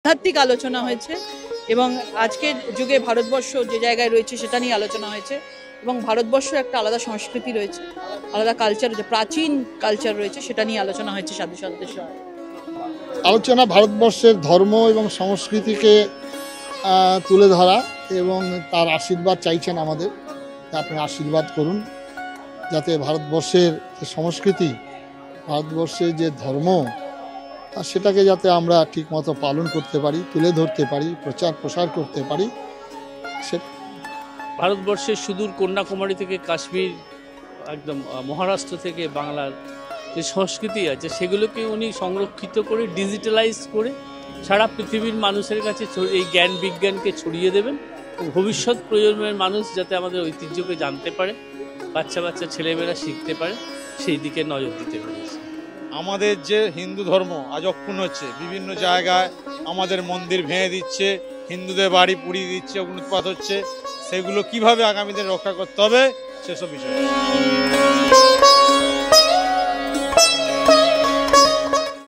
আধ্যাত্মিক আলোচনা হয়েছে এবং আজকের যুগে ভারতবর্ষ যে জায়গায় রয়েছে সেটা নিয়ে আলোচনা হয়েছে এবং ভারতবর্ষ একটা আলাদা সংস্কৃতি রয়েছে, আলাদা কালচার, যে প্রাচীন কালচার রয়েছে সেটা নিয়ে আলোচনা হয়েছে সাধু সন্তের সঙ্গে। আলোচনা ভারতবর্ষের ধর্ম এবং সংস্কৃতিকে তুলে ধরা এবং তার আশীর্বাদ চাইছেন আমাদের। আপনি আশীর্বাদ করুন যাতে ভারতবর্ষের যে সংস্কৃতি, ভারতবর্ষের যে ধর্ম, সেটাকে যাতে আমরা ঠিকমতো পালন করতে পারি, তুলে ধরতে পারি, প্রচার প্রসার করতে পারি। ভারতবর্ষের সুদূর কন্যাকুমারী থেকে কাশ্মীর, একদম মহারাষ্ট্র থেকে বাংলার যে সংস্কৃতি আছে সেগুলোকে উনি সংরক্ষিত করে ডিজিটালাইজ করে সারা পৃথিবীর মানুষের কাছে এই জ্ঞান বিজ্ঞানকে ছড়িয়ে দেবেন। ভবিষ্যৎ প্রজন্মের মানুষ যাতে আমাদের ঐতিহ্যকে জানতে পারে, বাচ্চা বাচ্চা ছেলেমেয়েরা শিখতে পারে, সেই দিকে নজর দিতে পেরেছে। আমাদের যে হিন্দু ধর্ম আজ অক্ষুণ্ণ হচ্ছে, বিভিন্ন জায়গায় আমাদের মন্দির ভেঙে দিচ্ছে, হিন্দুদের বাড়ি পুড়িয়ে দিচ্ছে, অগ্নুৎপাত হচ্ছে, সেগুলো কিভাবে আগামী দিনে রক্ষা করতে হবে সেসব বিষয়।